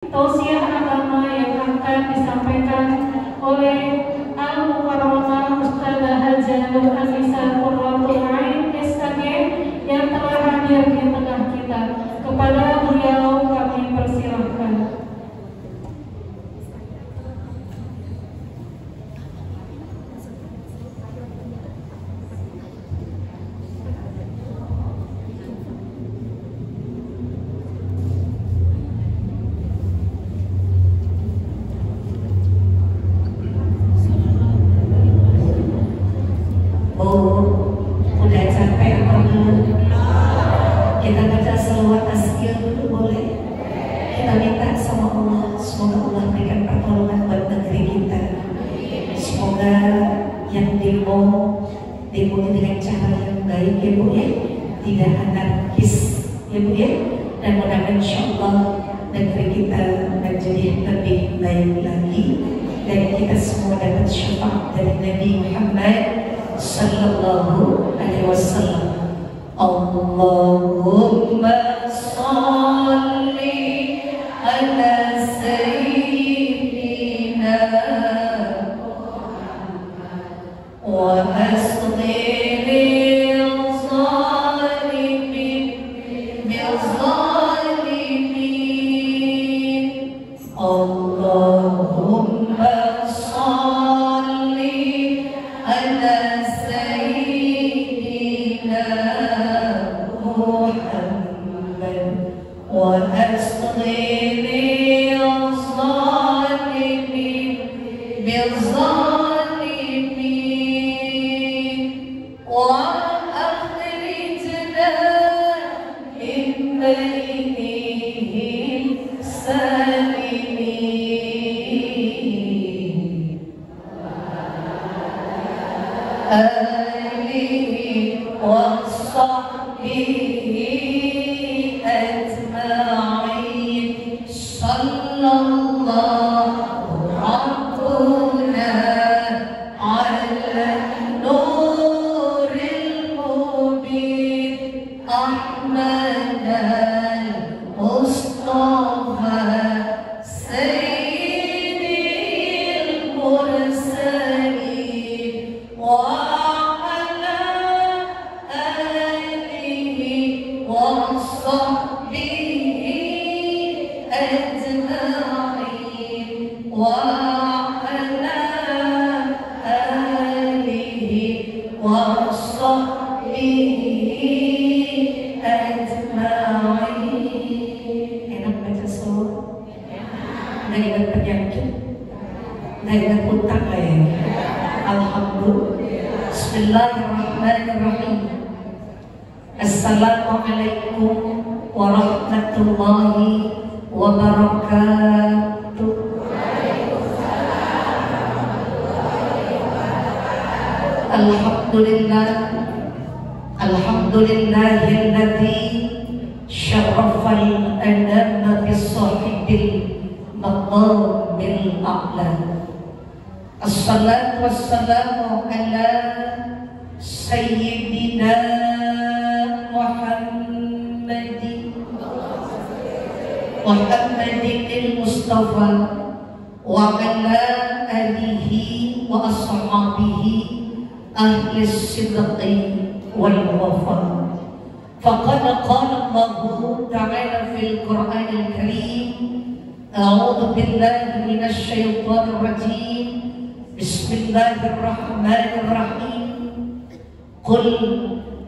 Tausiah agama yang akan disampaikan oleh Al-Mukarramah Ustazah Hajah Anissa Qurratul Ain SKG yang telah hadir di tengah kita. Kepada beliau kami persilahkan. Udah capek apa belum? Kita baca selawat tasbih dulu boleh? Kita minta sama Allah, semoga Allah berikan pertolongan buat negeri kita. Semoga yang demo dengan cara yang baik ya Bu ya, tidak anarkis ya Bu ya, dan mudah-mudahan insyaallah negeri kita menjadi lebih baik lagi dan kita semua dapat syafaat dari Nabi Muhammad sallallahu alaihi wasallam. Allahumma sholli ala sayyidina wa asghir zalimin bil zalimin. Allahumma sholli ala وأصغر الظالمين بالظالمين وأخرجنا من بينهم سالمين آله وصحبه أجمعين صلى الله ربنا على النور المبين أحمد المصطفى سيد المرسلين وعلى آله وصحبه أجمعين وعلى آله وصحبه أجمعين. Enak baca surah? Nggak ingat penyakit? Nggak ingat utang lah ya? Alhamdulillah. Bismillahirrahmanirrahim. Assalamualaikum warahmatullahi wabarakatuh. Alhamdulillah, alhamdulillahilladzi syarrafal anama bis-sahibil maqamil a'la. Assalatu wassalamu ala sayyidina Muhammadin Mustafa wa ala alihi wa ashabihi ahli sidqi wal wafa. Faqad qala Allah ta'ala fil Qur'anil Karim, a'udzu billahi minasy syaithanir rajim. Bismillahirrahmanirrahim. Qul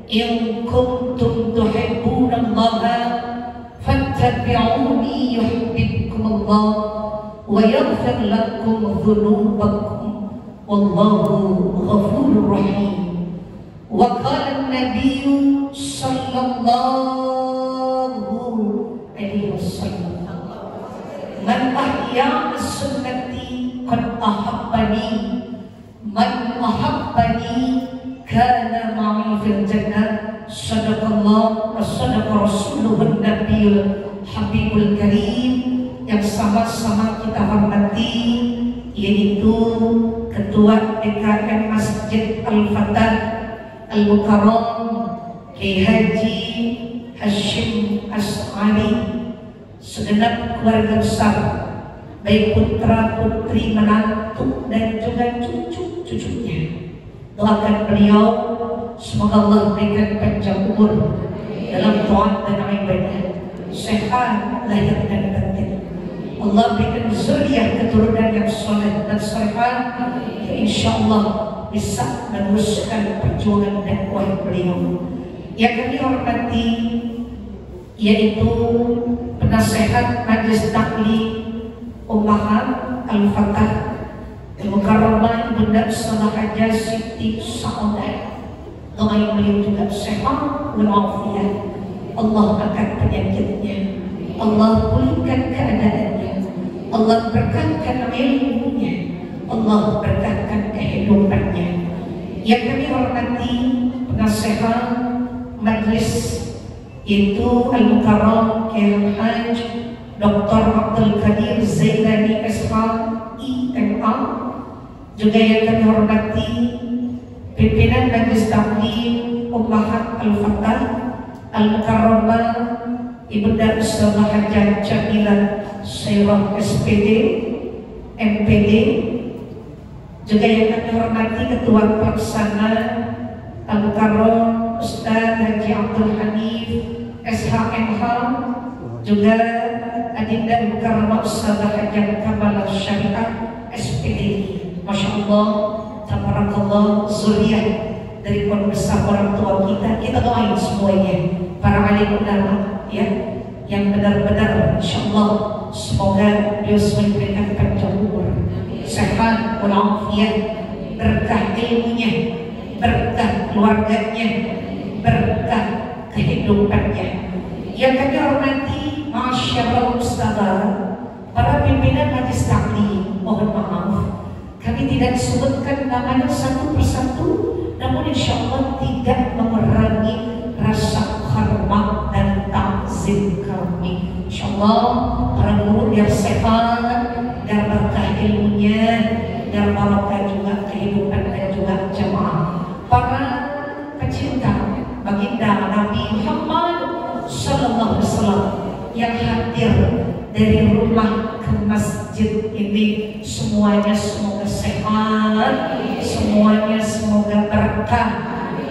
in kuntum tuhibbunallaha fattabi'uni yuhibbukumullah wa yaghfir lakum dhunubakum wallahu ghafurur rahim. Wa qala an-nabiyyu sallallahu alaihi wasallam, man ahya sunnati qad ahabbani, man ahabbani kana ma'i fil jannah. Sadaqallah wa sadaqa rasuluhun nabiyul habibul karim. Yang sama-sama kita hormati yaitu Ketua DKM Masjid Al-Fatah Al-Mukarram Kiai Haji Hashim As'ari segenap keluarga besar, baik putra putri, menantu dan juga cucu-cucunya. Doakan beliau semoga Allah berikan panjang umur dalam doa dan ibadah, sehat lahir dan batin. Allah berikan zuriyah keturunan yang soleh dan salehah, yang insyaallah bisa meneruskan perjuangan dakwah beliau. Yang kami hormati yaitu penasehat Majelis Taklim Ummahat Al-Fatah Al-Mukarramah Bunda Ustazah Hajah Siti Saodah. Doain beliau juga sehat walafiat. Allah angkat penyakitnya, Allah pulihkan keadaannya, Allah berkatkan ilmunya, Allah berkatkan kehidupannya. Yang kami hormati penasehat Majlis yaitu Al-Mukarram Kiai Haj Dr. Abdul Qadir Zailani SH IMA. Juga yang kami hormati pimpinan Majelis Taklim Ummahat Al-Fatah Al-Mukarramah Ibunda Ustazah Hajah Jamilah Sairah SPD MPD. Juga yang kami hormati Ketua Pelaksana Al-Mukarram Ustaz Haji Abdul Hanif SHMH, juga Adinda Al-Mukarramah Ustazah Hajah Kamalah Syariah SPD. Masya Allah, tabarakallah, zuriyah dari pondok besar orang tua kita doain semuanya, para alim ulama ya, yang benar-benar insyaallah semoga beliau diberikan panjang umur, sehat walafiat, berkah ilmunya, berkah keluarganya, berkah kehidupannya. Yang kami hormati masyaallah ustazah, para pimpinan Majelis Taklim, mohon maaf kami tidak sebutkan namanya satu persatu, namun insya Allah tidak mengurangi rasa hormat dan takzim kami. Insya Allah para guru biar sehat, biar berkah ilmunya, biar barokah juga kehidupan dan juga jamaah. Para pecinta baginda Nabi Muhammad Sallallahu Alaihi Wasallam yang hadir dari rumah ke masjid ini, semuanya semoga sehat, semuanya semoga berkah,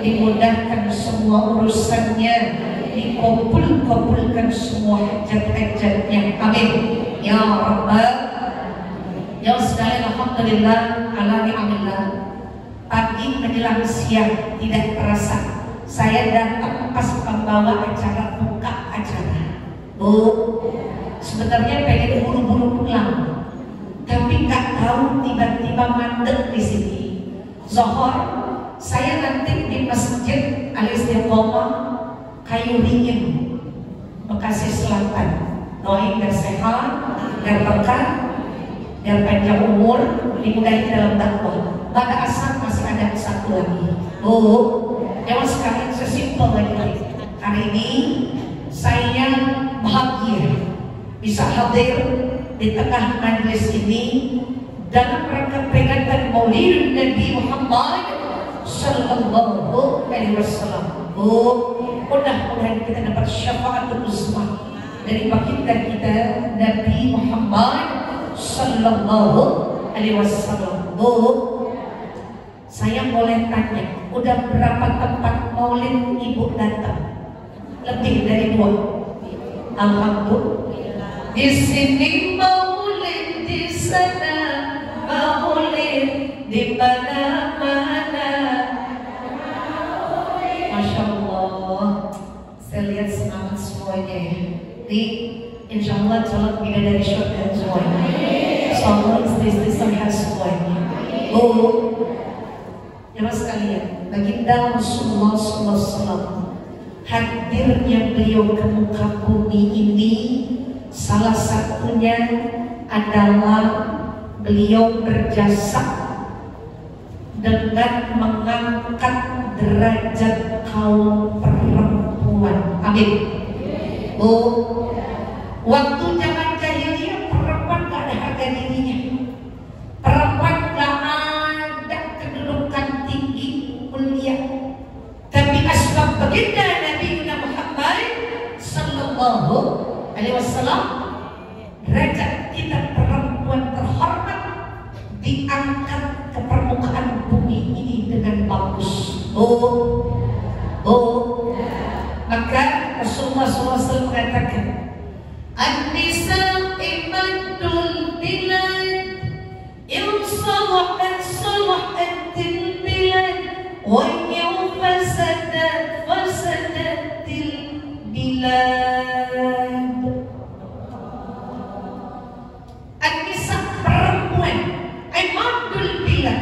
dimudahkan semua urusannya, dikabulkan semua hajat-hajatnya, amin ya rabbal ya sekalian. Alhamdulillah ala ni'amillah, pagi menjelang siang tidak terasa saya datang pas pembawa acara buka acara. Sebenarnya pengen buru-buru pulang, tapi nggak tahu tiba-tiba mandek di sini. Zohor saya nanti di Masjid Al-Istiqomah Kayu Dingin, Bekasi Selatan. Doain biar sehat, biar berkah, biar panjang umur, dimudahi dalam dakwah. Pada asar masih ada satu lagi. Jangan sekalian sesimpel lagi. Hari ini saya bahagia bisa hadir di tengah majelis ini dalam rangka peringatan Maulid Nabi Muhammad Sallallahu Alaihi Wasallam. Mudah-mudahan kita dapat syafaatul uzma dari baginda kita Nabi Muhammad Sallallahu Alaihi Wasallam. Saya boleh tanya, udah berapa tempat Maulid ibu datang? Lebih dari 2. Alhamdulillah. Di sini maulid, di sana maulid, di mana-mana. Masya Allah. Saya lihat semangat semuanya ya. Di insya Allah calon bidadari surga semuanya. Semoga istri-istri sehat semuanya. Jemaah sekalian, baginda Rasulullah SAW, hadirnya beliau ke muka bumi ini salah satunya adalah beliau berjasa dengan mengangkat derajat kaum perempuan. Amin. Waktu zaman jahiliyah perempuan gak ada harga dirinya, perempuan gak ada kedudukan tinggi mulia. Tapi asbab baginda Nabi Muhammad Sallallahu Alaihi Wasallam Maka Rasulullah SAW mengatakan, An-nisa imadul bilad, in salahat salahatil bilad, wa in fasadat fasadatil bilad. An-nisa perempuan, imadul bilad,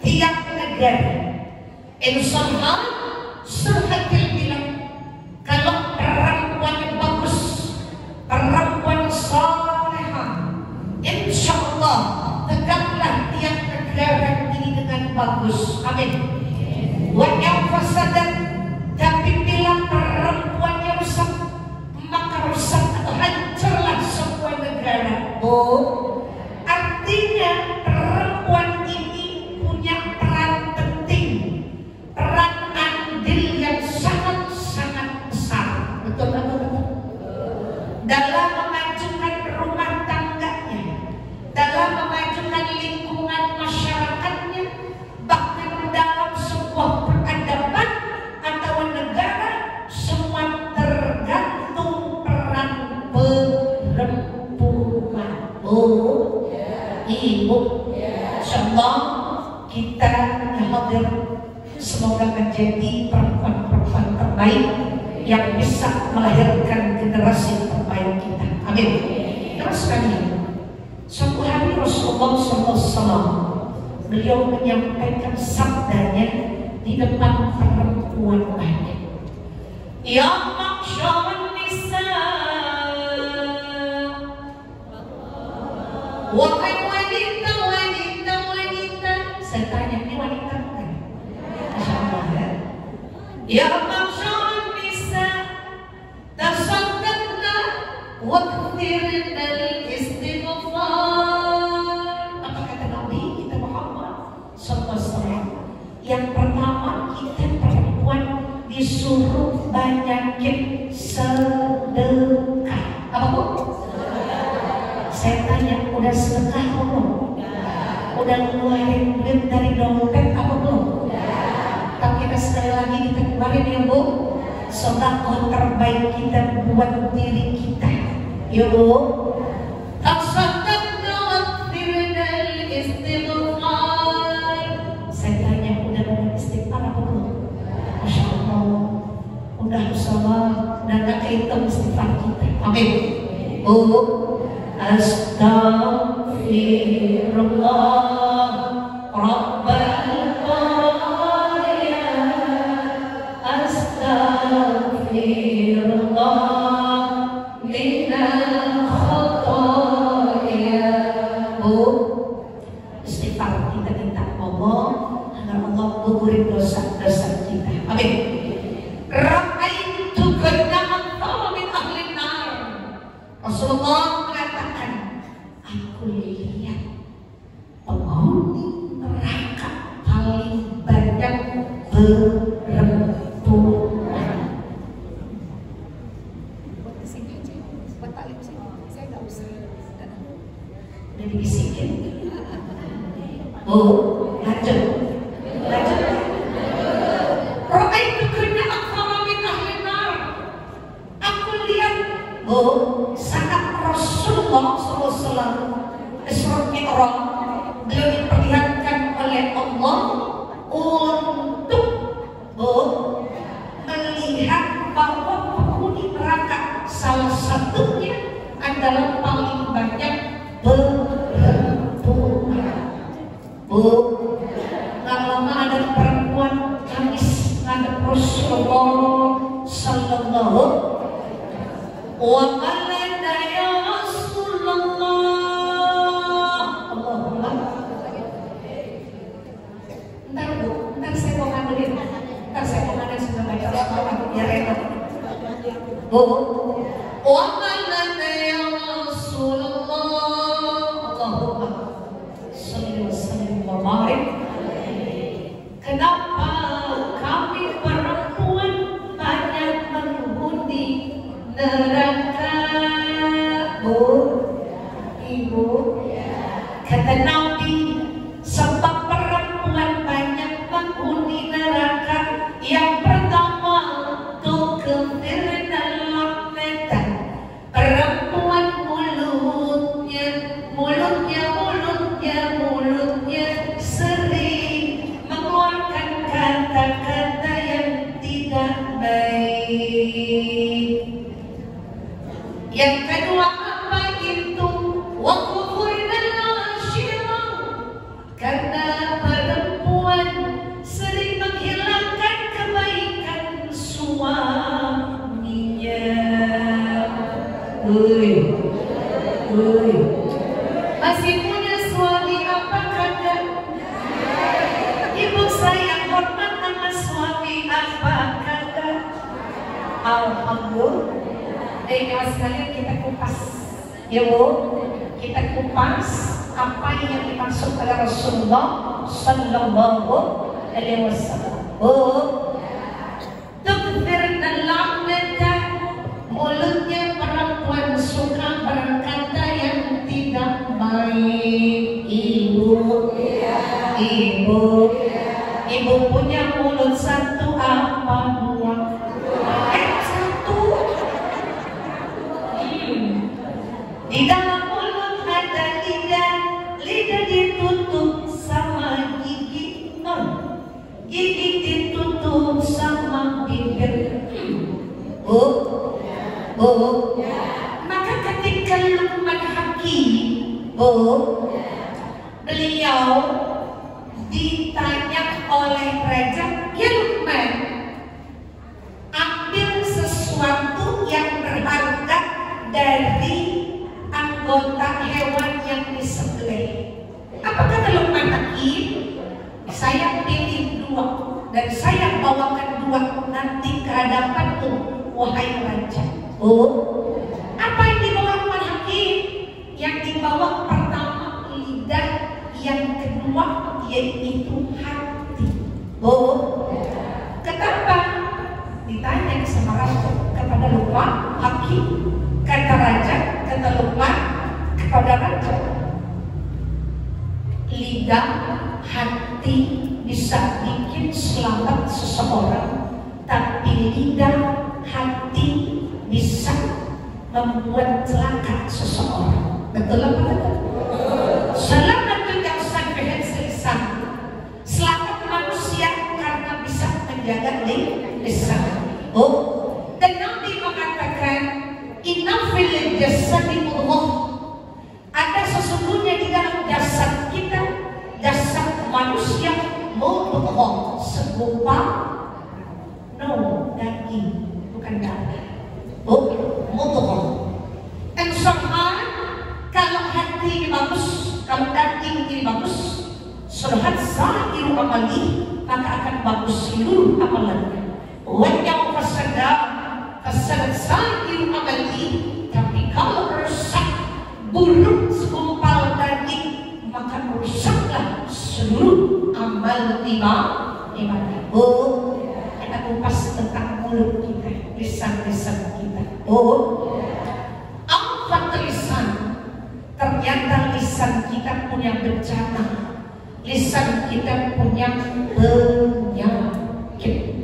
tiap negara. In salahatil bilad, kalau perempuan bagus, perempuan salehah, insya Allah tegaklah tiap negara ini dengan bagus. Amin. Wa yang fasadat, tapi bila perempuannya rusak, maka rusak atau hancurlah sebuah negara. Artinya perempuan ini punya peran penting, peran andil yang sangat-sangat besar. Betul atau betul? Dalam memajukan rumah tangganya, dalam memajukan lingkungan masyarakatnya, bahkan dalam sebuah peradaban atau negara, semua tergantung peran perempuan. Ibu, insyaallah kita yang hadir semoga menjadi perempuan-perempuan terbaik yang bisa melahirkan generasi terbaik kita. Amin. Terus sekalian, suatu hari Rasulullah SAW beliau menyampaikan sabdanya di depan perempuan banyak. Ya ma'syaran nisa, wahai wanita. Saya tanya, ini wanita bukan? Masya Allah ya. Ya ma'syaran nisa, tasaddaqna wakthirna al-istighfar. Apa kata Nabi kita Muhammad SAW? Yang pertama, kita perempuan disuruh banyakin sedekah. Apa bu? Saya tanya, udah sedekah belum? Udah ngeluarin duit dari dompet apa belum? Tapi kita sekali lagi kita kemarin ya bu, sedekah terbaik kita buat diri kita. Ya bu, tasaddaqna wakthirna al-istighfar. Saya tanya, udah istighfar apa belum? Masya Allah, udah bersama dan gak kehitung istighfar kita. Amin. Bu, astaghfirullah rabbal qarya, astaghfirullah minal khotoya. Bu, istighfar kita minta Allah agar Allah gugurin dosa-dosa kita. Amin. Ra'aitu ghannaman min ahli nar. Rasulullah mengatakan, aku lihat penghuni neraka paling banyak perempuan. Udah dibisikin. Lanjut. Ra'aitu ghannaman min ahli nar. Aku lihat saat Rasulullah SAW Isra Mi'raj, beliau diperlihatkan oleh Allah untuk melihat bahwa penghuni neraka salah satunya adalah paling banyak perempuan. Nggak lama ada perempuan nangis ngadep Rasulullah Sallallahu wa malana ya Rasulullah. Allahumma. Ntar saya mau ngandelin. Ntar saya mau ngandelin sudah baca Allah ya rela. Wa malana ya Rasulullah. Allahumma salli wa sallim wa barik. Kenapa kami perempuan banyak menghuni neraka? Ibu, kata Nabi, sebab perempuan banyak menghuni neraka Masih punya suami apa kagak? Ibu sayang hormat sama suami apa kagak? Alhamdulillah. Nyawa sekalian kita kupas, ya Bu, kita kupas apa yang dimaksud oleh Rasulullah Sallallahu Alaihi Wasallam. Bu, tukfirna lamnata, mulutnya perempuan suka berkata yang tidak baik. Ibu punya mulut satu apa dua? Satu. Di dalam mulut ada lidah, lidah ditutup sama gigi, gigi ditutup sama bibir. Maka ketika Luqman Hakim, beliau ditanya oleh raja, ya Luqman, ambil sesuatu yang berharga dari anggota hewan yang disembelih. Apa kata Luqman Hakim? Saya pilih dua dan saya bawakan dua nanti ke hadapanmu, wahai raja. Apa yang dibawa Luqman Hakim? Yang dibawa pertama lidah, yang kedua yaitu hati. Kenapa? Ditanya sama raja kepada Luqman Hakim. Kata raja, kata Luqman kepada raja, lidah, hati bisa bikin selamat seseorang, tapi lidah, hati bisa membuat celaka seseorang. Betul apa betul? Selamat jasad lisan. Selamat manusia karena bisa menjaga lisan. Dan Nabi mengatakan, inna fil jasadi mudghah. Ada sesungguhnya di dalam jasad kita, jasad manusia mudghah, segumpal daging, bukan darah. Mudghah. Dan soal kalau hati ini bagus, kalau daging ini bagus, surhat zahiru amali, maka akan bagus seluruh amalannya. Wajah fasadat zahiru amali, tapi kalau rusak, buruk segumpal daging, maka rusaklah seluruh amal ibadah. Kita kupas tentang mulut kita, lisan-lisan kita. Lisan, ternyata lisan kita punya bencana. Lisan kita punya penyakit.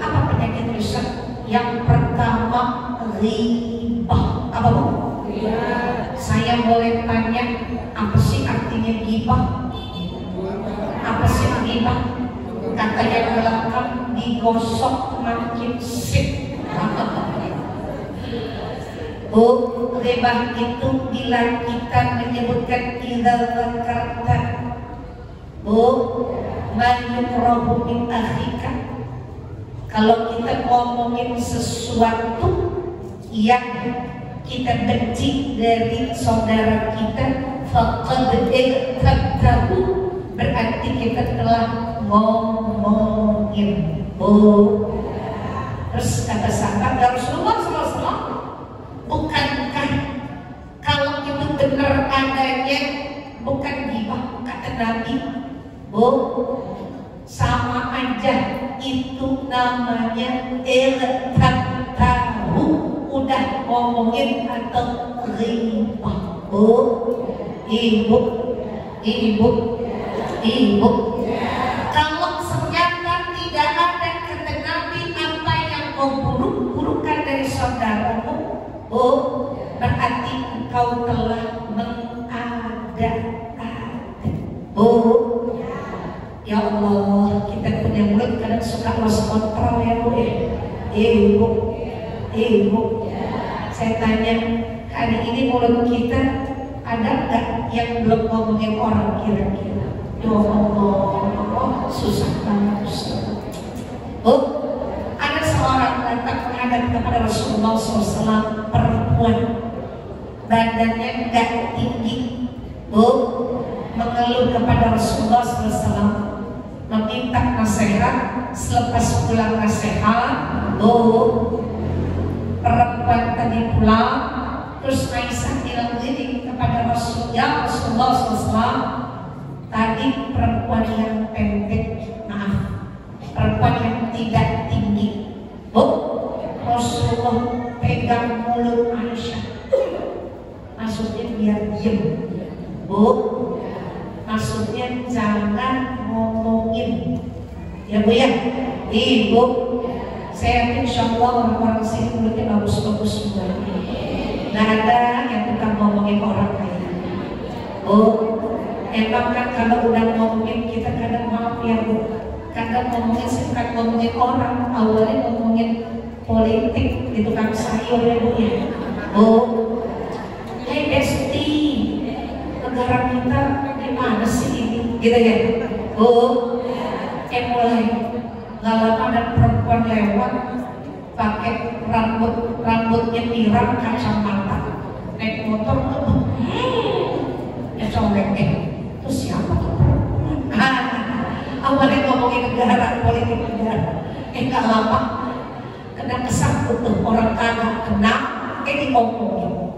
Apa penyakit lisan? Yang pertama, ghibah. Apa Bu? Saya boleh tanya, apa sih artinya ghibah? Apa sih ghibah? Kata yang lengkap, digosok makin sip. Ghibah itu bila kita menyebutkan idza dzakarta man yukrahu min akhika. Kalau kita ngomongin sesuatu yang kita benci dari saudara kita, faqad iqtabtahu, berarti kita telah ngomongin. Terus kata sahabat Rasulullah SAW, bukankah kalau itu benar adanya bukan ghibah, kata Nabi, sama aja itu namanya iqtabtahu, udah ngomongin atau ghibah. Ibu, kalau ternyata tidak ada kata Nabi apa yang kau buruk-burukkan dari saudaramu, berarti engkau telah mengada-ada. Ya Allah, kita punya mulut kadang suka lost control ya Bu. Ibu, saya tanya, hari ini mulut kita ada nggak yang belum ngomongin orang kira-kira? Ya Allah, susah banget. Ada seorang datang menghadap kepada Rasulullah SAW, perempuan, badannya nggak tinggi SAW meminta nasihat. Selepas pulang nasihat, perempuan tadi pulang, terus Aisyah bilang ini kepada Rasulullah SAW, tadi perempuan yang pendek, perempuan yang tidak tinggi. Rasulullah pegang mulut Aisyah, maksudnya biar diem. Maksudnya jangan ngomongin, ya Bu ya. Ibu, saya yakin insyaallah orang-orang sini mulutnya bagus-bagus semua. Nggak ada yang tukang ngomongin orang lain. Emang kan kalau udah ngomongin kita kadang, maaf ya Bu, kadang ngomongin bukan ngomongin orang, awalnya ngomongin politik di tukang sayur ya Bu ya. Hey Besti, negara kita gimana sih ini, gitu ya. Mulai nggak lama ada perempuan lewat pakai rambutnya pirang, kacamata, naik motor, ya colek. Terus siapa tuh perempuan? Awalnya ngomongin negara, politik negara, nggak lama kena kesangkut tuh orang kagak kena, diomongin.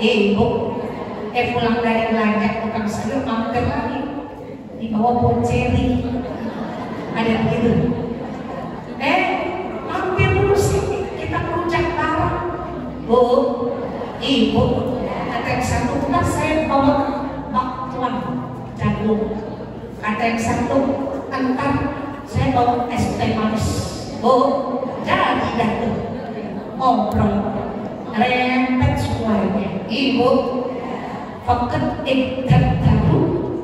Ibu, pulang dari belanja tukang sayur mampir lagi di bawah pohon ceri, ada begitu. Mampir dulu sini, kita merujak barang. Ibu, kata yang satu, entar saya bawa bakwan jagung. Kata yang satu, entar saya bawa es teh manis. Jadi dah tuh ngobrol, rempet semuanya. Ibu, fakat tahu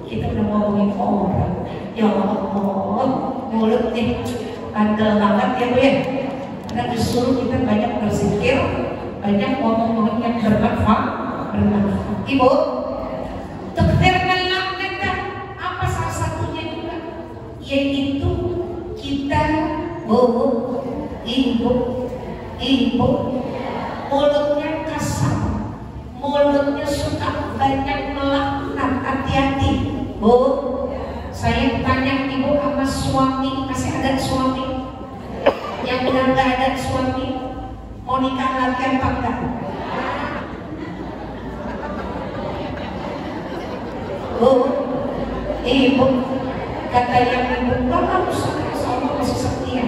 kita udah ngomongin orang. Ya Allah, mulutnya bandel banget ya Bu ya. Karena disuruh kita banyak berzikir, banyak ngomong-ngomong yang bermanfaat. Ibu, takdirkan laknat apa salah satunya juga, yaitu kita ibu mulutnya kasar, mulutnya suka banyak melaknat. Hati-hati Bu, saya tanya ibu sama suami, masih ada suami? Yang udah nggak ada suami, mau nikah lagi apa enggak? Ibu, kata yang ibu, kan harus sama masih setia.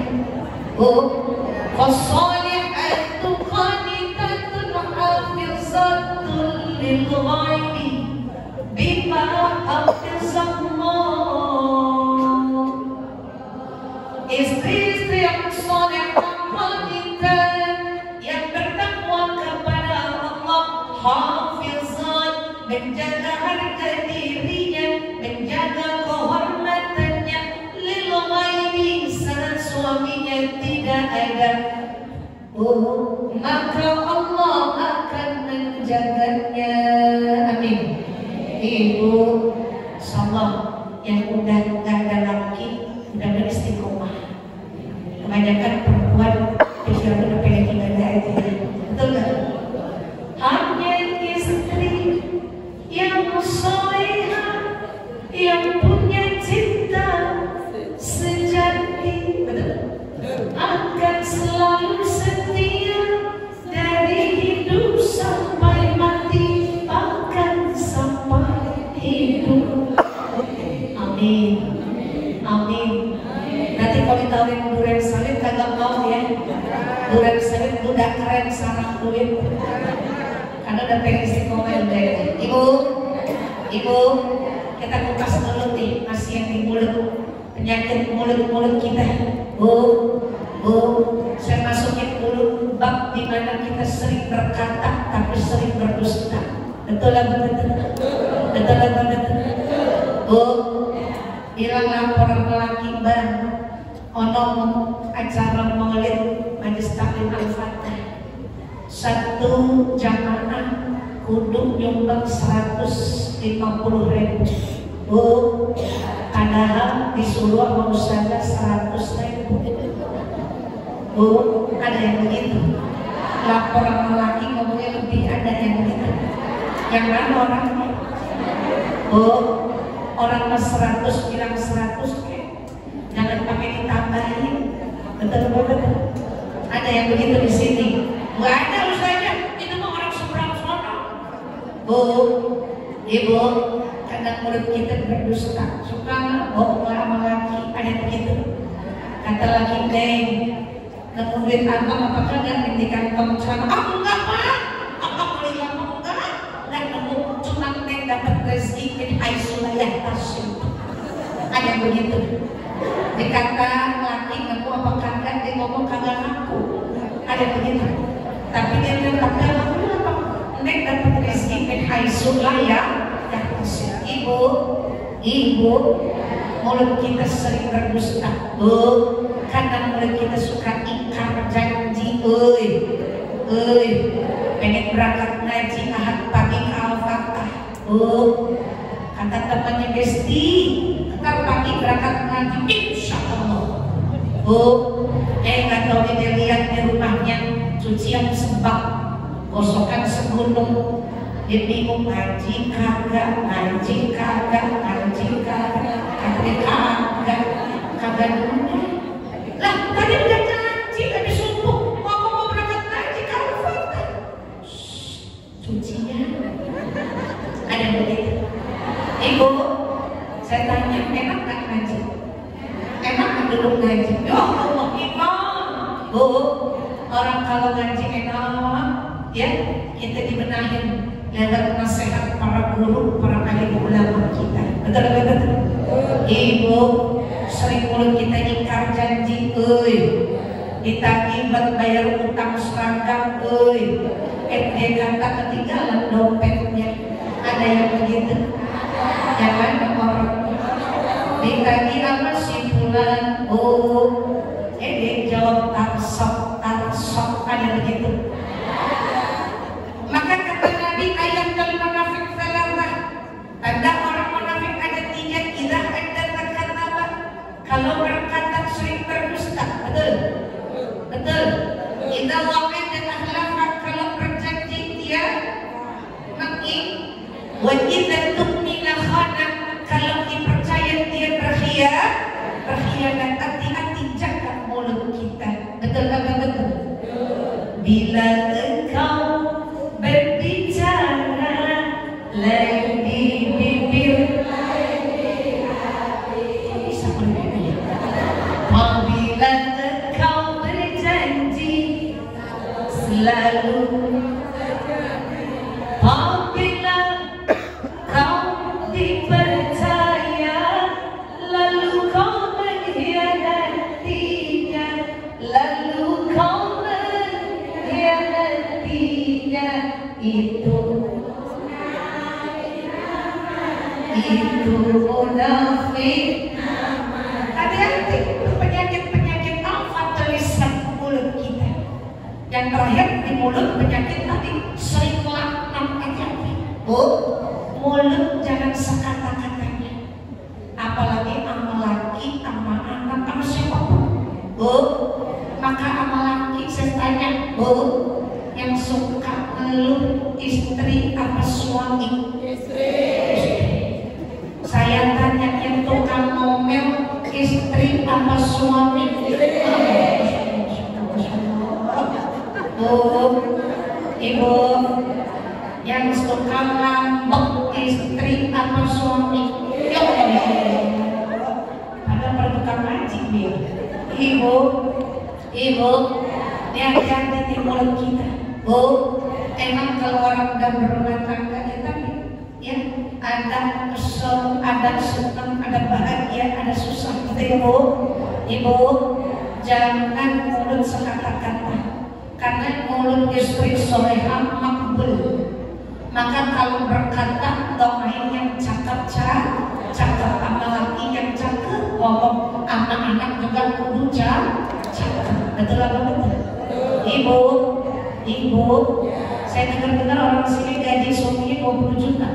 Fasolihatu qanitatun hafizatun lil ghaibi bima hafizallah. Istri-istri yang soleh qanitat, yang bertakwa kepada Allah, hafizat, menjaga harga dirinya, menjaga kehormatannya, lil ghaibi, saat suaminya tidak ada, maka Allah akan menjaganya. Amin. Ibu, insyaallah yang udah nggak ada laki, udah beristiqomah. Kebanyakan perempuan pikiran udah pengen ibadah aja, betul nggak? Hanya istri yang solehah, yang punya cinta sejati, akan selalu setia dari hidup sampai mati, bahkan sampai hidup. Amin, amin. Nanti kalau ditawarin durian sawit kagak mau ya. Durian sawit udah keren sarang duit, karena udah pengen istiqomah deh. Ibu, kita kupas dulu nih masih yang di mulut, penyakit mulut kita. Saya masukin dulu bab di mana kita sering berkata tapi sering berdusta. Betul lah betul. Bilang laporan lelaki bang, ono acara maulid majelis taklim al-fatah, satu jamaah kudu nyumbang 150.000. Padahal disuruh sama ustazah 100.000. Ada yang begitu. Laporan lelaki ngomongnya lebih, ada yang begitu. Yang mana orangnya? orang mas 100 bilang 100 jangan pakai ditambahin. Betul. Ada yang begitu di sini? Nggak ada Ustazah, itu mah orang seberang sana. Bu, ibu, kadang mulut kita berdusta, suka bohong sama laki, ada begitu. Kata laki Neng, nemu duit abang apakah nggak di kantong celana? Aku enggak pak, abang beli lama enggak nemu, cuma Neng dapat rezeki di Aisyah Tasya. Ada begitu. Dikata laki ngaku apa kagak, dia ngomong kagak ngaku. Ada begitu. Tapi dia bilang kagak ngaku apa? Neng dapat rezeki di Aisyah ya. Ibu, mulut kita sering berdusta. Kadang mulut kita suka ingkar janji. Pengen berangkat ngaji Ahad pagi ke Al-Fatah. Kata temannya Besti, ntar pagi berangkat ngaji insya Allah. Nggak tahu dia lihat di rumahnya cucian sebak, gosokan segunung. Dia bingung ngaji kagak dulu. Lah tadi udah ngaji, tadi subuh mau berangkat ngaji ke Al-Fatah. Cucian ada begitu. Ibu, saya tanya, enak gak ngaji? Enak gak duduk ngaji? Ya Allah, imam. Bu, orang kalau ngaji enak, ya kita dibenahin lewat nasihat para guru, para alim ulama kita. Betul. Ibu, sering mulut kita ingkar janji, ditagih buat bayar utang seragam, dia kata ketinggalan dompetnya. Ada yang begitu? Jangan orang ditagih sama si fulan, dia jawab tarsok, ada begitu. Maka kata Nabi, ayat al-munafik salamah, tanda orang munafik ada 3, idah ada takkanaba, kalau berkata sering berdusta. Betul. Idah waqid dan akhlak, kalau berjanji dia menging, wa idza tu'mina khana, kalau dipercaya dia berkhianat. Hati-hati jaga mulut kita. Betul. Bila engkau berbicara lain di bibir, lain di hati. Bisa berbeda. Apabila engkau berjanji selalu, apabila kau dipercaya lalu kau mengkhianatinya, itu munafik. Hati-hati, penyakit apa lisan mulut kita. Yang terakhir di mulut penyakit tadi sering laknat aja. Mulut jangan sekata-katanya, apalagi sama laki, sama anak, sama siapapun. Maka sama laki saya tanya, yang suka ngeluh istri apa suami? Istri. Saya tanya yang tukang ngomel istri apa suami? Ibu, yang suka ngambek istri apa suami? Ada bertukar ngaji dia. Ibu, hati-hati di mulut kita. Emang kalau orang udah berumah tangga kita, ya ada kesel, ada senang, ada bahagia, ada susah. Ibu, jangan mulut sekata-kata, karena mulut istri solehah makbul. Maka kalau berkata doain yang cakep sama laki yang cakep, ngomong sama anak juga kudu cakep. Betul apa betul? Ibu, saya dengar orang sini gaji suaminya 20 juta.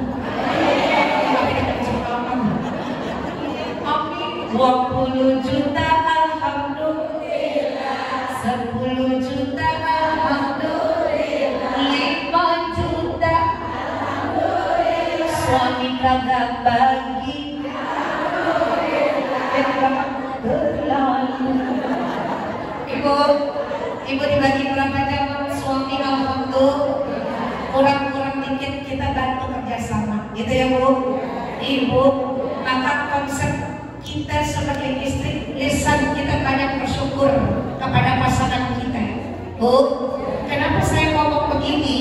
Amin. 20 juta alhamdulillah, 10 juta alhamdulillah, 5 juta alhamdulillah, suami kagak bagi Ibu dibagi berapa jam suami alhamdulillah kurang dikit kita bantu kerjasama gitu ya Bu. Ibu, maka konsep kita sebagai istri, lisan kita banyak bersyukur kepada pasangan kita. Bu, kenapa saya ngomong begini?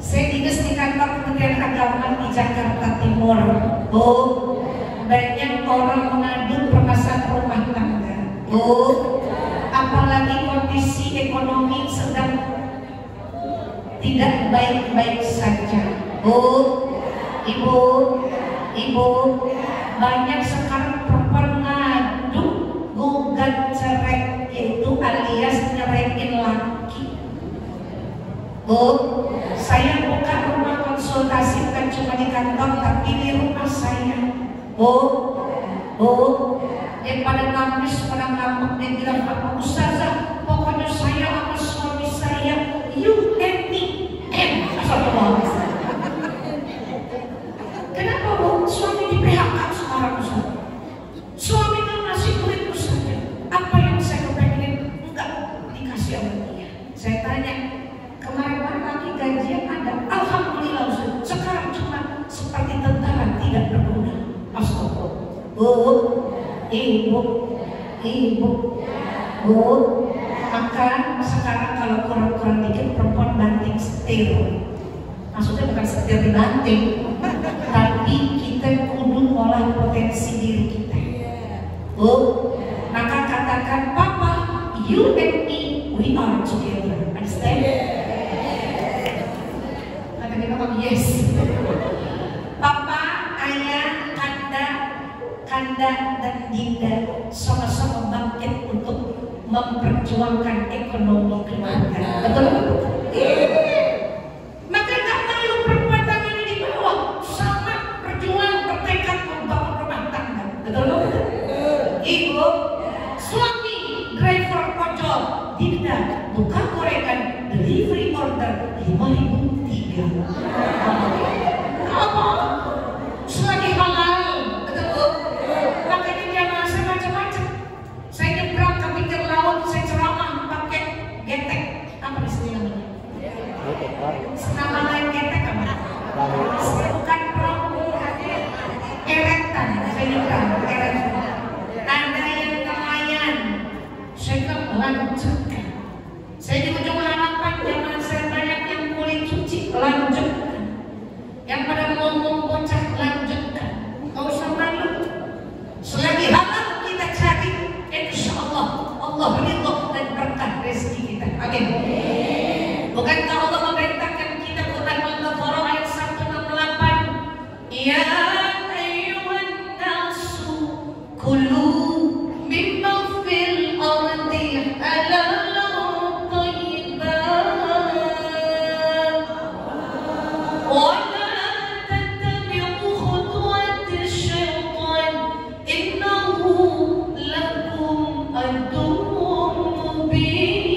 Saya dinas di kantor Kementerian Agama di Jakarta Timur. Bu, banyak orang mengadu permasalahan rumah tangga. Bu, apalagi kondisi ekonomi sedang tidak baik-baik saja. Bu, ibu, banyak sekarang perempuan ngadu gugat cerai, yaitu alias nyeraiin laki. Bu, saya buka rumah konsultasi bukan cuma di kantor tapi di rumah saya. Bu, daripada ngamis pada ngambek dia bilang apa ustazah, pokoknya saya sama suami saya you and me kenapa Bu? Suami di PHK sekarang Ustaz. Suami kan ngasih duit saja. Apa yang saya kepengen enggak dikasih oleh dia. Saya tanya kemarin lagi gajian ada, alhamdulillah Ustaz. Sekarang cuma seperti tentara tidak berguna. Astagfirullah. Bu, maka sekarang kalau kurang dikit perempuan banting setir. Maksudnya bukan setir dibanting, tapi kita kudu olah potensi diri kita. Bu, maka katakan Papa, you and me, we are together. Understand? Kata kita ngomong yes. Papa, ayah, Kanda dan Dinda sama-sama bangkit untuk memperjuangkan ekonomi keluarga. Betul? Maka tak perlu perempuan ini di bawah sama berjuang bertekad membangun rumah tangga. Betul? Ibu, suami driver ojol, Dinda buka gorengan delivery order 5.003. Apa? Selagi halal. Makanya dia merasa macam-macam. Saya nyebrang ke pinggir laut, saya ceramah pakai getek. Apa istilahnya namanya? Nama lain getek apa? Bukan perahu, eretan. Saya nyebrang, eretan. Ada yang nelayan, saya bilang lanjutkan. Saya di ujung harapan jangan saya banyak yang kulit cuci, lanjutkan. Yang pada ngomong bocah, lanjutkan. Gak usah malu. Selagi halal kita cari, insya Allah ridho dan berkah rezeki kita. Amin. Bukankah Allah memerintahkan kita Quran Al-Baqarah ayat 168? Ya ayyuhan nasu kulu mimma fil ardi halalan thayyiban wa la tattabi'u khutuwatis syaitan innahu lakum aduwwun mubin.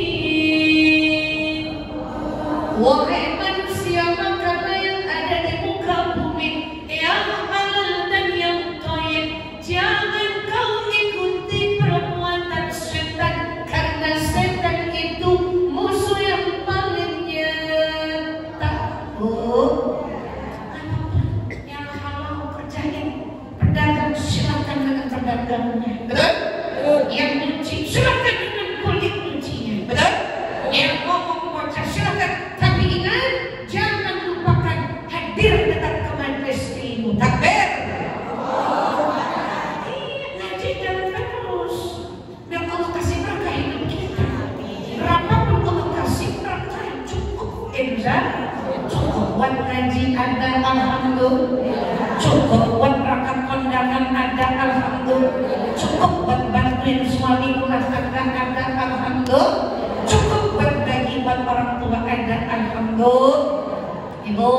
Wahai manusia, makanan yang ada di muka bumi yang halal dan yang thayyib, jangan kau ikuti perbuatan setan, karena setan itu musuh yang paling nyata. Yang halal kerjain, pedagang silakan dengan pedagangnya. Betul? Yang nyuci silakan dengan kulit nyucinya. Betul? Yang ngomong bocah silakan, tapi ingat jangan lupakan hadir datang ke majelis ilmu. Takbir. Ngaji jalan terus biar Allah kasih berkah hidup kita. Berapapun Allah kasih berkah cukup. Cukup buat ngaji ada, alhamdulillah. Cukup buat berangkat kondangan ada, alhamdulillah. Cukup buat bantuin suami rumah tangga ada, alhamdulillah. Cukup buat bagi buat orang tua ada, alhamdulillah. Ibu,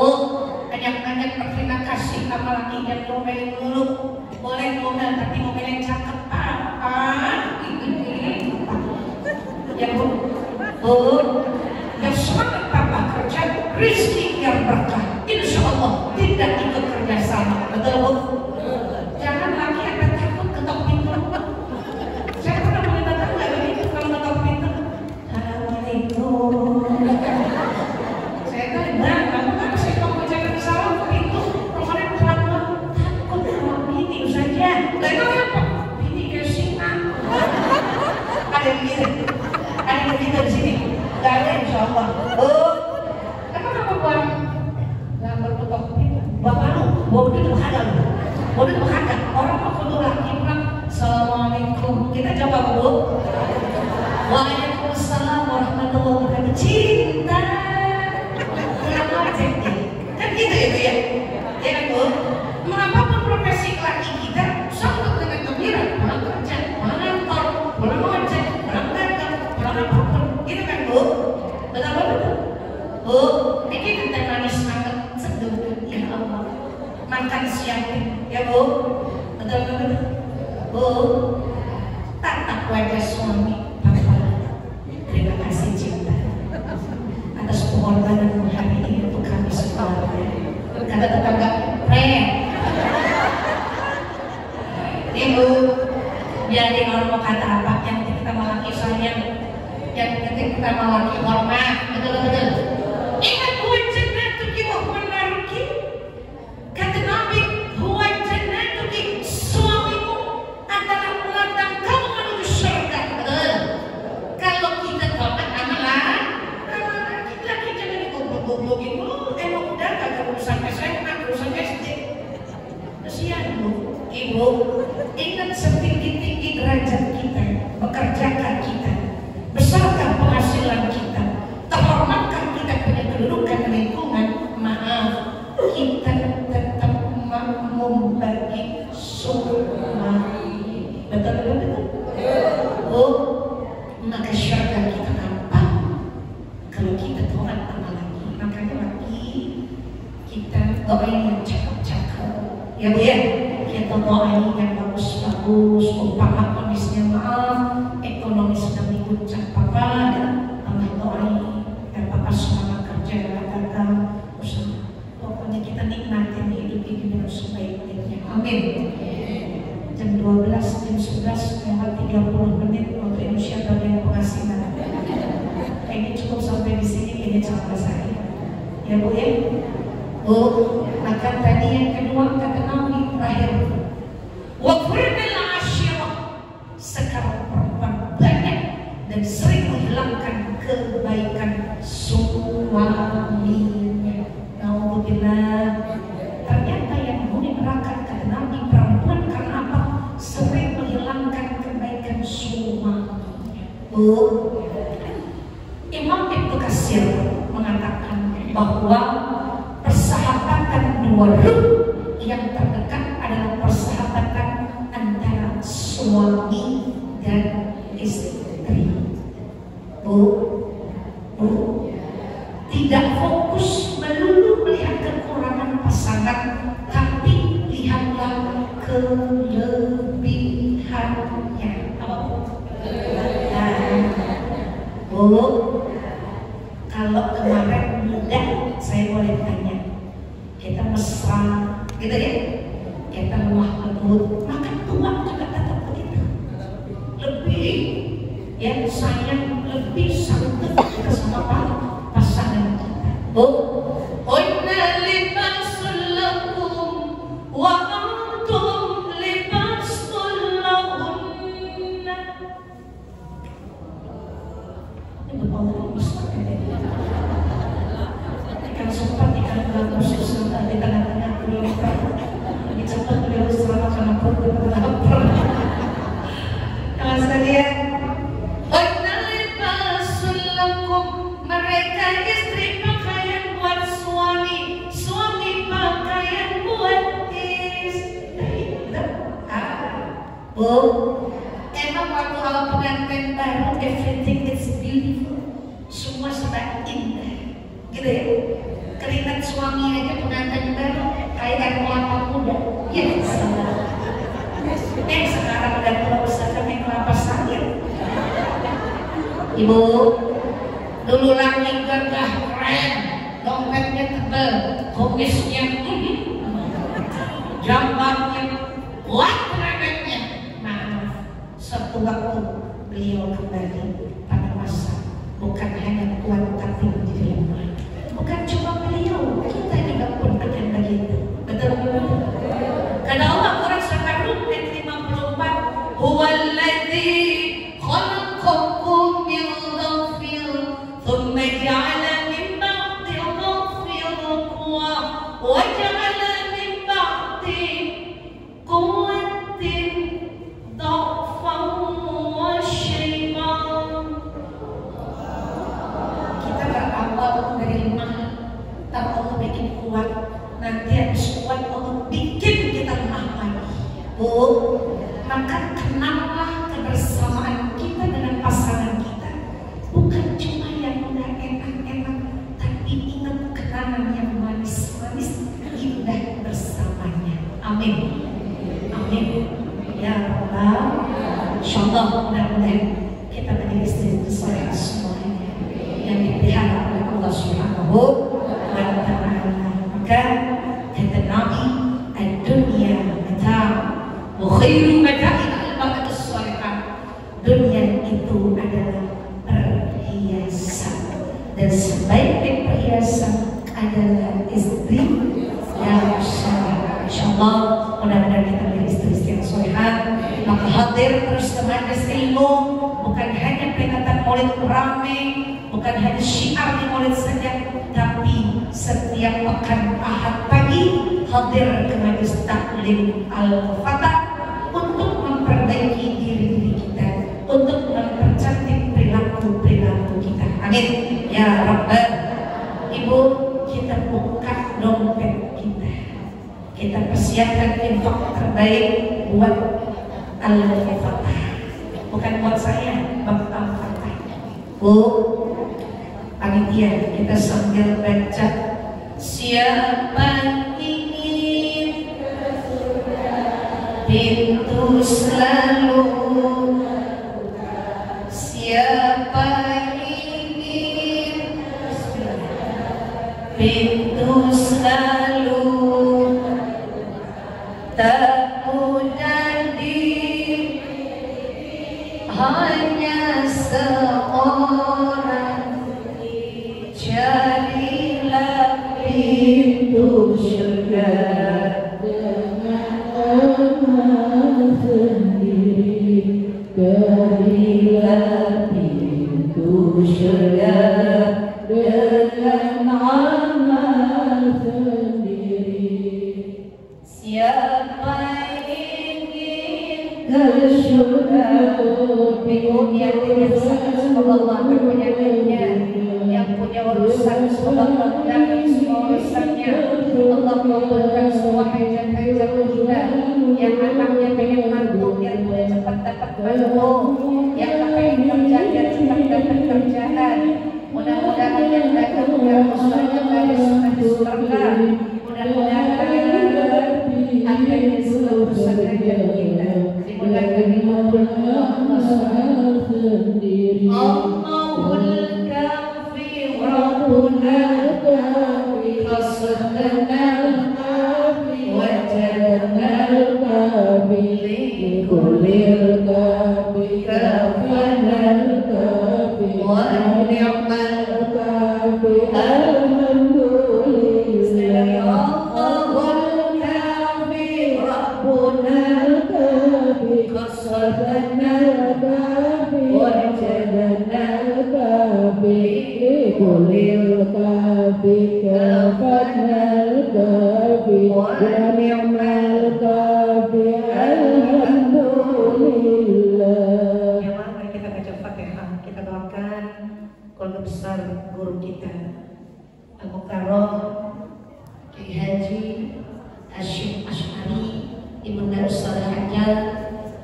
banyak-banyak berterima kasih sama laki yang ngomelin dulu. Boleh ngomel tapi ngomelin cakep apa? Ya Bu, yang semangat Papa kerja, rezeki yang berkah, insya Allah tidak ikut kerjasama. Betul Bu? Jangan lagi ada takut ketok pintu. Waduh itu kagak, waduh itu kagak. Orang mau kudu laki bilang Assalamualaikum. Kita jawab Bu. Waalaikumsalam warahmatullahi wabarakatuh. Cinta. Kenapa cek dia? Kan gitu itu ya. Ya kan Bu. Apapun profesi laki kita, sambut dengan gembira, pulang kerja, pulang kantor, pulang ojek, pulang dagang, pulang apapun. Gitu kan Bu. Betul. Bu, bikin teh manis hangat seduh ya Allah. Makan siang ya Bu. Betul. Bu, tatap wajah suami Papa. Terima kasih cinta atas pengorbanan hari ini untuk kami sekeluarga. Kata tetangga, Ibu, biarin orang mau kata apa, yang penting kita melaki sayang, yang penting kita melaki hormat, betul. Ingat huwa jannatuki wa huwa naruki. Kata Nabi, huwa jannatuki, suamimu adalah ladang kamu menuju surga. Betul. Kalau kita tobat amalan laki jangan dikumpul-kumpulin dulu. Emang udah kagak urusan SMA, urusan SD. Kasihan Bu, Ibu. Ingat setinggi-tinggi derajat kita, pekerjaan kita, besarkan penghasilan kita, terhormatkan kita punya kedudukan lingkungan, maaf, kita tetap mampu bagi suami. Betul. Oh, maka syurga kita gampang kalau kita taat sama lagi. Makanya lagi kita doain yang cakep-cakep, ya Bu ya. Kita doain yang bagus-bagus, umpama kondisinya maaf, ekonomi sedang diguncang Papa, Allah doain dan Papa semangat kerja dagang usaha. Pokoknya kita nikmatin hidup ini dengan sebaik-baiknya. Amin. Jam 12, jam 11, lewat 30 menit waktu Indonesia bagian penghasilan. Ini cukup sampai di sini, ini cerita saya. Ya Bu ya. Bu, maka tadi yang kedua kata Nabi terakhir. Waqfirnil ashirah. Sekarang perempuan banyak dan sering menghilangkan kebaikan suaminya. Alhamdulillah. Ternyata yang menghuni neraka kata Nabi perempuan karena apa? Sering menghilangkan kebaikan suaminya. Bu, Imam Ibnu Katsir mengatakan bahwa persahabatan dua ruh yang terdekat adalah persahabatan antara suami dan istri. Bu, tidak fokus melulu melihat kekurangan pasangan, tapi lihatlah kelebihannya. Bu, kalau kemarin muda saya boleh tanya, kita mesra gitu ya, kita lemah lembut, maka tua juga tetap begitu, lebih ya sayang, lebih santun kita sama pasangan kita. Bu, inna libasul lakum wa antum libasul lahunna. Ini berpawang besar ikan sempat ikan bagus susah di tengah-tengah beliau lagi cepat beliau selamat karena perut lapar. Kalau sekalian, mereka istri pakaian buat suami, suami pakaian buat istri. Bu, emang waktu awal pengantin baru everything is beautiful, semua serba indah, gitu ya. Keringat suami aja pengantin baru kayak kelapa muda, ya salah. Sekarang udah pulau besar kayak kelapa sawit. Ibu, dulu lagi gagah keren, dompetnya tebal, kumisnya jambangnya kuat terangannya. Maaf, suatu waktu beliau kembali pada masa bukan hanya kuat tapi menjadi lemah. Bukan cuma beliau, kita juga pun akan begitu. Betul? Karena Allah Quran surah Rum ayat 54, Huwallazi khalaqakum min dhafir thumma ja'ala min ba'di dhafir quwwah wa ja'ala min ba'di Bu, maka kenallah kebersamaan kita dengan pasangan kita. Bukan cuma yang udah enak-enak, tapi ingat kenangan yang manis-manis, indah bersamanya. Amin. Amin. Ya Allah. Insyaallah mudah-mudahan kita menjadi istri soleh semuanya yang dipelihara oleh Allah Subhanahu wa Ta'ala. Maka kata Nabi, "Ad-dunya mata', wa khairu mata'iha al-mar'atus salihah." Dunia itu adalah perhiasan, dan sebaik-baik perhiasan adalah istri yang saleh. Insyaallah mudah-mudahan kita menjadi istri-istri yang salehah. Maka hadir terus ke majelis ilmu, bukan hanya peringatan Maulid rame, bukan hanya syiar di Maulid saja, tapi setiap pekan Ahad pagi hadir ke majelis taklim Al-Fatah untuk memperbaiki diri kita, untuk mempercantik perilaku kita. Amin. Ya Rabbal. Ibu, kita buka dompet kita persiapkan infak terbaik buat Al-Fatah, bukan buat saya, buat Al-Fatah. Bu, panitia, kita sambil baca, siapa ingin pintu selalu, siapa ingin pintu selalu, tak mudah hanya seorang, carilah pintu surga dengan amal sendiri, carilah pintu surga dengan amal sendiri. Siapa ingin ke surga, bingung yang dirasakan semoga Allah berpenyakitnya, yang punya urusan semoga Allah mudahkan semua urusannya. Allah kabulkan semua hajat-hajat kita. Yang anaknya pengen mantu biar cepat dapat mantu, yang pengen kerja biar cepat dapat kerjaan. Mudah-mudahan yang dagang biar usahanya garis surga. Mudah-mudahan akhirnya seluruh urusan hajat kita dimudahkan di Allah sendiri. Allahul kafi Rabbuna khasatana wajadna al-kafi likulil kafi kafanal kafi wa ni'mal kafi alhamdulillah. Allahul kafi Rabbuna khasatana wajadna al-kafi likulil kafi kafanal kafi wa ni'mal kafi alhamdulillah. Ya, mari kita baca Fatihah, kita doakan keluarga besar guru kita Al-Mukarram Kiai Haji Hasyim Asy'ari, Ibunda Ustazah Hajjah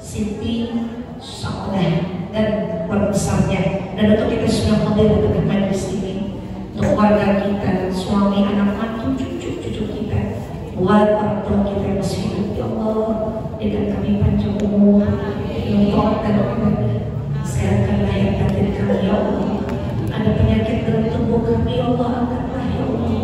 Siti Sakodah dan keluarga besarnya, dan untuk kita sudah hadir di tengah majelis ini, untuk keluarga kita, suami, anak, mantu, cucu kita, buat orang tua kita yang masih hidup, ya Allah, dengan kami panjang umur, yang taat dan ibadah. Sekarang lahir batin kami, ya Allah, ada penyakit dalam tubuh kami, ya Allah, angkatlah, ya Allah,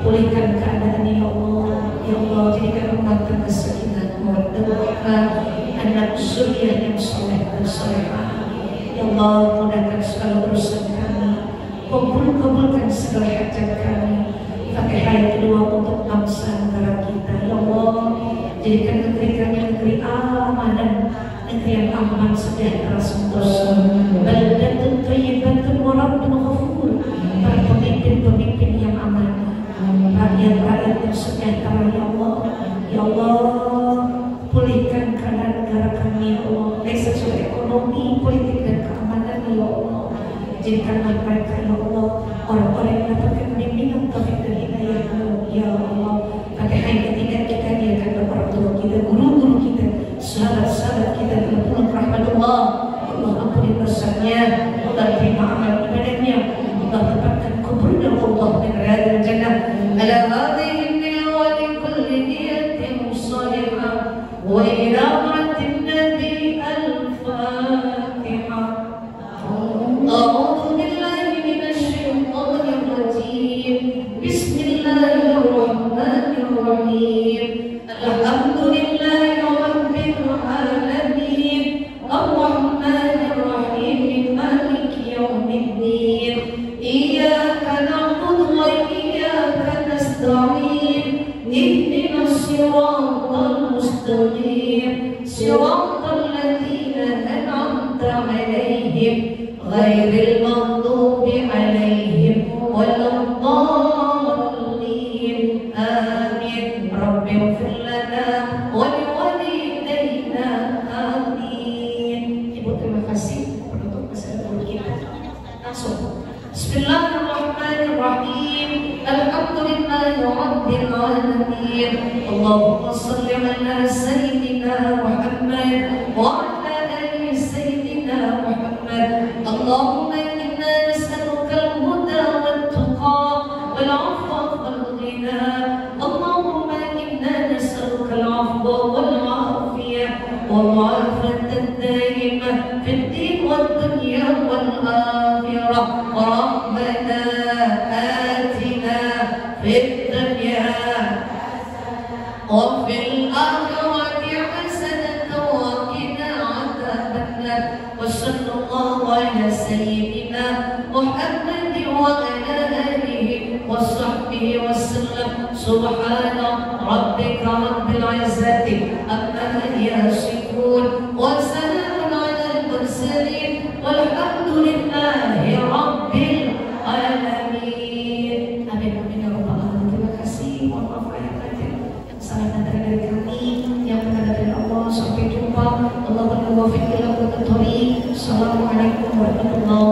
pulihkan keadaannya, ya Allah, ya Allah, jadikan rumah tangga sakinah mawaddah, anak suriah yang soleh dan solehah. Ya Allah, mudahkan segala urusan kami, kabulkan segala hajat kami. Fatihah yang kedua untuk bangsa negara kita, ya Allah, jadikan negeri kami negeri aman, negeri yang aman, sejahtera, sentosa, baldatun thayyibatun wa rabbun ghafur. Para pemimpin yang aman, rakyat-rakyat yang sejahtera, ya Allah. Ya Allah, pulihkan keadaan negara kami, ya Allah, baik secara ekonomi, politik, dan keamanan, ya Allah. Jadikanlah mereka, ya Allah, orang-orang yang mendapatkan bimbingan taufik dan hidayah, ya Allah. Fatihah yang ketiga kita niatkan orang tua kita, guru-guru kita, الصراط المستقيم صراط الذين أنعمت عليهم غير المغضوب عليهم ولا الضالين آمين. رب اغفر لنا ولوالدينا آمين. Ibu terima kasih penutup kesalahan kita. Langsung. Bismillahirrahmanirrahim. Alhamdulillahi rabbil alamin. Allahumma shalli ala sayyidina Muhammad wa ala ali sayyidina Muhammad. Allahumma inna nas'aluka al-huda wat-tuqa wal-'afwa wal-ghina. Allahumma inna nas'aluka al-'afwa wal-'afiyah wal-'afiyata ad-daimah fid din wad-dunya wal-akhirah. Rabbana atina fid dunya وفي الآخرة حسنة وقنا عذاب النار. وصلى الله على سيدنا محمد وعلى آله وصحبه وسلم. سبحان ربك رب العزة عما يصفون وسلام على المرسلين والحمد لله رب العالمين. Amin amin ya rabbal alamin. Terima kasih. Mohon maaf lahir batin. Salam dari kami yang benar dari Allah. Sampai jumpa. Allahumma waffiq ila aqwamit thoriq. Assalamualaikum warahmatullahi